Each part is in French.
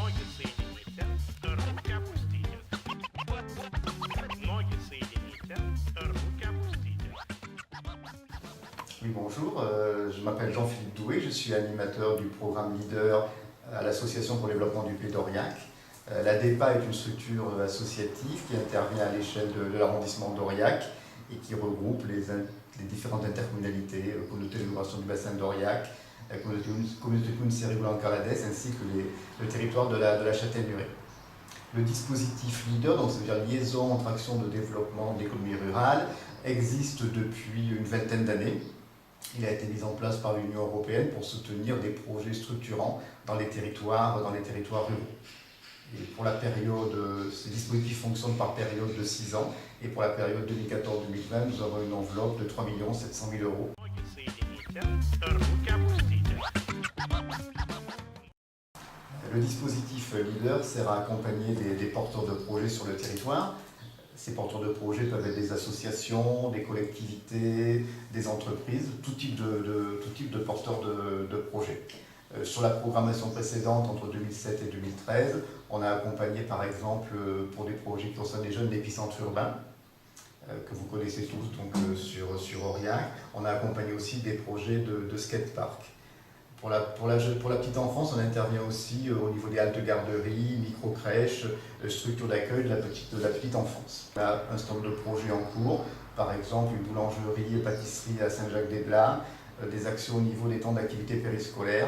Ноги соедините, руки опустите. Ноги соедините, руки опустите. Oui, bonjour, je m'appelle Jean-Philippe Doué, je suis animateur du programme Leader à l'Association pour le développement du Pays d'Aurillac. La DEPA est une structure associative qui intervient à l'échelle de l'arrondissement d'Aurillac et qui regroupe les différentes intercommunalités, communauté d'agglomération du bassin d'Aurillac, communauté de communes Rivoulans-Caladès ainsi que le territoire de la Châtaigneraie. Le dispositif Leader, donc ça veut dire liaison entre actions de développement de l'économie rurale, existe depuis une vingtaine d'années. Il a été mis en place par l'Union européenne pour soutenir des projets structurants dans les territoires ruraux. Et pour la période, ces dispositifs fonctionnent par période de 6 ans. Et pour la période 2014-2020, nous avons une enveloppe de 3 700 000 euros. Le dispositif Leader sert à accompagner des porteurs de projets sur le territoire. Ces porteurs de projets peuvent être des associations, des collectivités, des entreprises, tout type de porteurs de projets. Sur la programmation précédente, entre 2007 et 2013, on a accompagné par exemple pour des projets qui concernent les jeunes d'épicentre urbain, que vous connaissez tous donc, sur Aurillac. On a accompagné aussi des projets de skatepark. Pour la petite enfance, on intervient aussi au niveau des haltes garderies, micro-crèches, structures d'accueil de la petite enfance. On a un certain nombre de projets en cours, par exemple une boulangerie et pâtisserie à Saint-Jacques-des-Blats, des actions au niveau des temps d'activité périscolaire.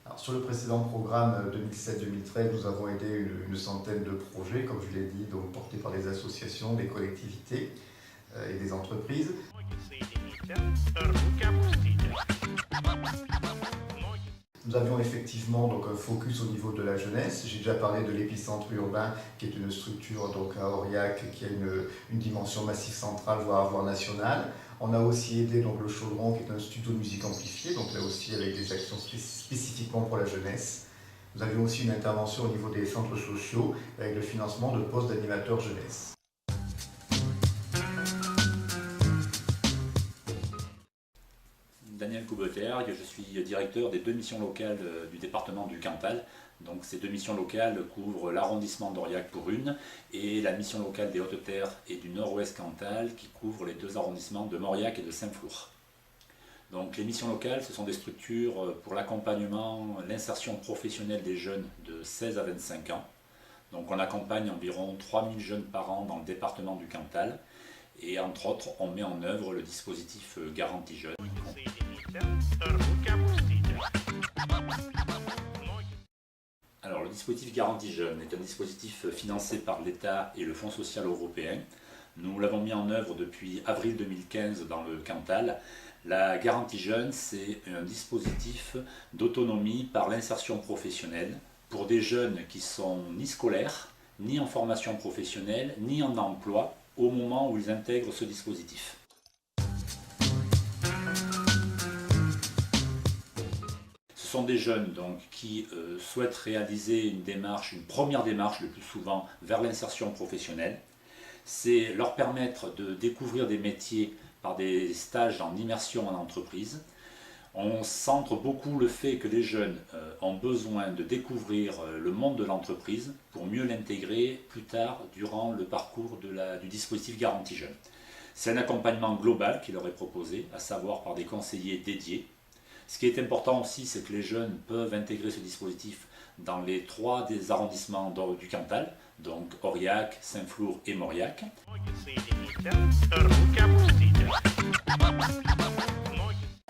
Alors, sur le précédent programme 2007-2013, nous avons aidé une centaine de projets, comme je l'ai dit, donc portés par des associations, des collectivités et des entreprises. Nous avions effectivement donc, un focus au niveau de la jeunesse. J'ai déjà parlé de l'épicentre urbain, qui est une structure donc, à Aurillac, qui a une dimension massif centrale, voire nationale. On a aussi aidé donc, le Chaudron, qui est un studio de musique amplifiée, donc là aussi avec des actions spécifiquement pour la jeunesse. Nous avions aussi une intervention au niveau des centres sociaux, avec le financement de postes d'animateurs jeunesse. Daniel Coubetergue, je suis directeur des 2 missions locales du département du Cantal. Donc ces 2 missions locales couvrent l'arrondissement d'Aurillac pour une et la mission locale des Hautes-Terres et du Nord-Ouest Cantal qui couvre les 2 arrondissements de Mauriac et de Saint-Flour. Donc les missions locales, ce sont des structures pour l'accompagnement, l'insertion professionnelle des jeunes de 16 à 25 ans. Donc on accompagne environ 3000 jeunes par an dans le département du Cantal. Et entre autres, on met en œuvre le dispositif Garantie Jeunes. Alors le dispositif Garantie Jeunes est un dispositif financé par l'État et le Fonds social européen. Nous l'avons mis en œuvre depuis avril 2015 dans le Cantal. La Garantie Jeunes, c'est un dispositif d'autonomie par l'insertion professionnelle pour des jeunes qui sont ni scolaires, ni en formation professionnelle, ni en emploi, au moment où ils intègrent ce dispositif. Ce sont des jeunes donc, qui souhaitent réaliser une première démarche le plus souvent vers l'insertion professionnelle. C'est leur permettre de découvrir des métiers par des stages en immersion en entreprise. On centre beaucoup le fait que les jeunes ont besoin de découvrir le monde de l'entreprise pour mieux l'intégrer plus tard durant le parcours du dispositif Garantie Jeunes. C'est un accompagnement global qui leur est proposé, à savoir par des conseillers dédiés. Ce qui est important aussi, c'est que les jeunes peuvent intégrer ce dispositif dans les 3 des arrondissements du Cantal, donc Aurillac, Saint-Flour et Mauriac.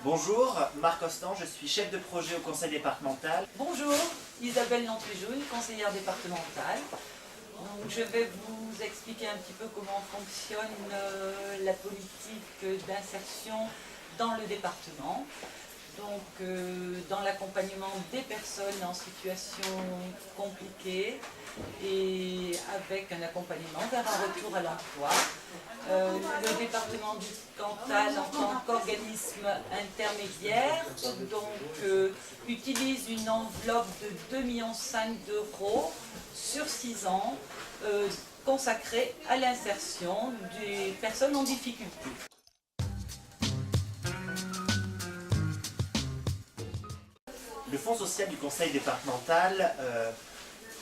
Bonjour, Marc Ostan, je suis chef de projet au conseil départemental. Bonjour, Isabelle Nantoujoune, conseillère départementale. Donc, je vais vous expliquer un petit peu comment fonctionne la politique d'insertion dans le département. Donc, dans l'accompagnement des personnes en situation compliquée et avec un accompagnement vers un retour à l'emploi. Le département du Cantal, en tant qu'organisme intermédiaire, donc, utilise une enveloppe de 2,5 millions d'euros sur 6 ans consacrée à l'insertion des personnes en difficulté. Le Fonds social du conseil départemental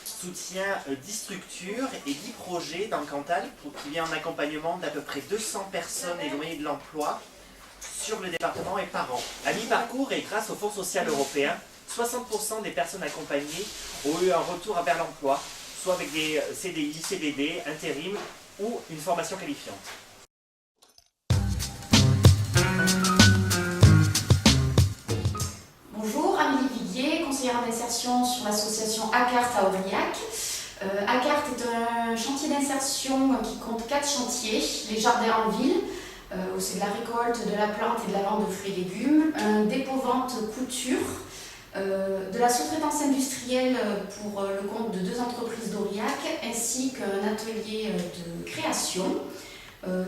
soutient 10 structures et 10 projets dans le Cantal qui vient en accompagnement d'à peu près 200 personnes éloignées de l'emploi sur le département et par an. À mi-parcours et grâce au Fonds social européen, 60% des personnes accompagnées ont eu un retour vers l'emploi, soit avec des CDI, CDD, intérim ou une formation qualifiante. Bonjour, Amélie Viguier, conseillère d'insertion sur l'association ACART à Aurillac. ACART est un chantier d'insertion qui compte 4 chantiers, les jardins en ville, où c'est de la récolte, de la plante et de la vente de fruits et légumes, un dépôt-vente couture, de la sous-traitance industrielle pour le compte de 2 entreprises d'Aurillac, ainsi qu'un atelier de création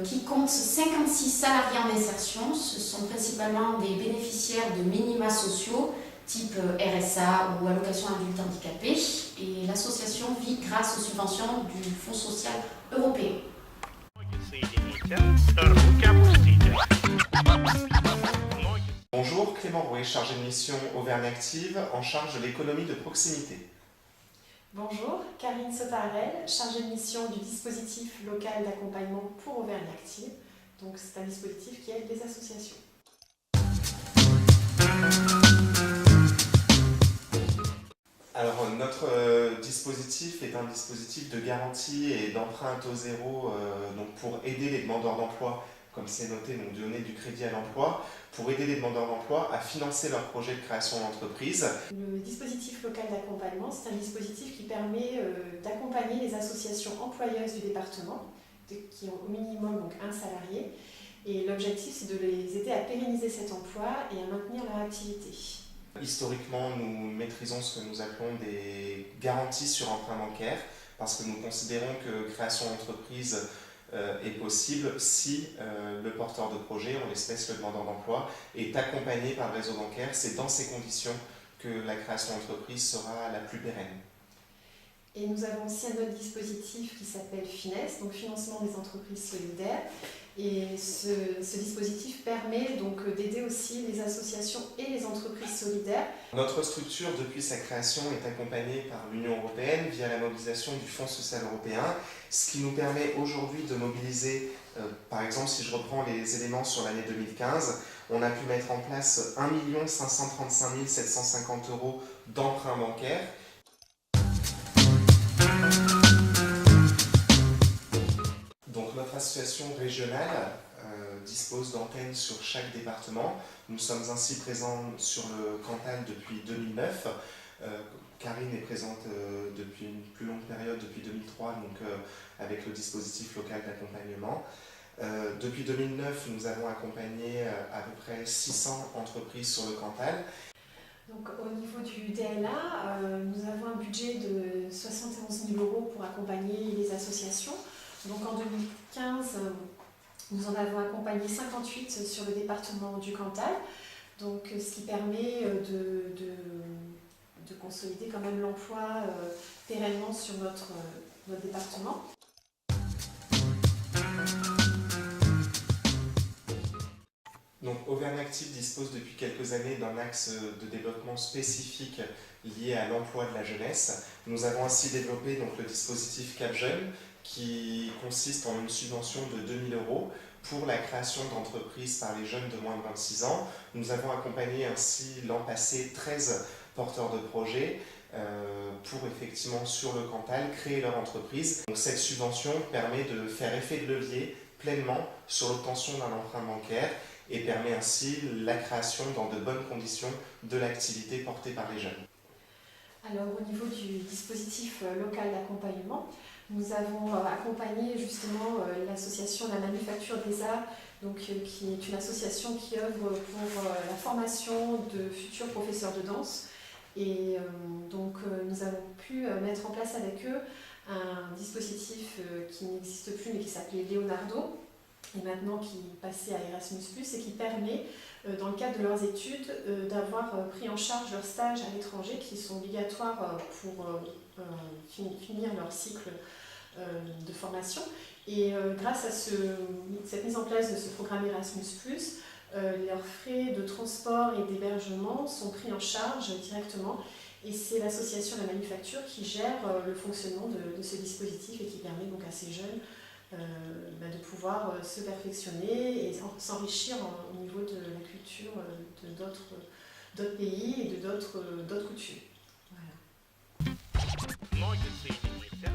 qui compte 56 salariés en insertion. Ce sont principalement des bénéficiaires de minima sociaux type RSA ou allocation adulte handicapé, et l'association vit grâce aux subventions du Fonds social européen. Bonjour, Clément Rouet, chargé de mission Auvergne Active, en charge de l'économie de proximité. Bonjour, Karine Sotarel, chargée de mission du dispositif local d'accompagnement pour Auvergne Active. Donc c'est un dispositif qui aide les associations. Alors notre dispositif est un dispositif de garantie et d'emprunt à taux zéro donc pour aider les demandeurs d'emploi, comme c'est noté, donc donner du crédit à l'emploi, pour aider les demandeurs d'emploi à financer leur projet de création d'entreprise. Le dispositif local d'accompagnement, c'est un dispositif qui permet d'accompagner les associations employeuses du département, qui ont au minimum donc un salarié. Et l'objectif, c'est de les aider à pérenniser cet emploi et à maintenir leur activité. Historiquement, nous maîtrisons ce que nous appelons des garanties sur emprunt bancaire, parce que nous considérons que création d'entreprise est possible si le porteur de projet, en l'espèce le demandeur d'emploi, est accompagné par le réseau bancaire. C'est dans ces conditions que la création d'entreprise sera la plus pérenne. Et nous avons aussi un autre dispositif qui s'appelle FINES, donc Financement des entreprises solidaires. Et ce dispositif permet donc d'aider aussi les associations et les entreprises solidaires. Notre structure, depuis sa création, est accompagnée par l'Union européenne via la mobilisation du Fonds social européen, ce qui nous permet aujourd'hui de mobiliser, par exemple, si je reprends les éléments sur l'année 2015, on a pu mettre en place 1 535 750 € d'emprunts bancaires. Donc notre association régionale dispose d'antennes sur chaque département. Nous sommes ainsi présents sur le Cantal depuis 2009. Karine est présente depuis une plus longue période, depuis 2003, donc avec le dispositif local d'accompagnement. Depuis 2009, nous avons accompagné à peu près 600 entreprises sur le Cantal. Donc, au niveau du DLA, nous avons un budget de 71 000 € pour accompagner les associations. Donc en 2015, nous en avons accompagné 58 sur le département du Cantal, donc, ce qui permet de consolider quand même l'emploi pérennement sur notre département. Donc Auvergne Active dispose depuis quelques années d'un axe de développement spécifique lié à l'emploi de la jeunesse. Nous avons ainsi développé donc, le dispositif Cap Jeune, qui consiste en une subvention de 2 000 € pour la création d'entreprises par les jeunes de moins de 26 ans. Nous avons accompagné ainsi l'an passé 13 porteurs de projets pour effectivement sur le Cantal créer leur entreprise. Donc, cette subvention permet de faire effet de levier pleinement sur l'obtention d'un emprunt bancaire et permet ainsi la création dans de bonnes conditions de l'activité portée par les jeunes. Alors au niveau du dispositif local d'accompagnement, nous avons accompagné justement l'association La Manufacture des Arts, donc, qui est une association qui œuvre pour la formation de futurs professeurs de danse. Et donc nous avons pu mettre en place avec eux un dispositif qui n'existe plus mais qui s'appelait Leonardo, et maintenant qui est passé à Erasmus+, et qui permet, dans le cadre de leurs études, d'avoir pris en charge leurs stages à l'étranger qui sont obligatoires pour finir leur cycle de formation. Et grâce à cette mise en place de ce programme Erasmus+, leurs frais de transport et d'hébergement sont pris en charge directement. Et c'est l'association La Manufacture qui gère le fonctionnement de ce dispositif et qui permet donc à ces jeunes de pouvoir se perfectionner et s'enrichir au niveau de la culture de d'autres pays et de d'autres coutumes. Voilà. Многі ці діти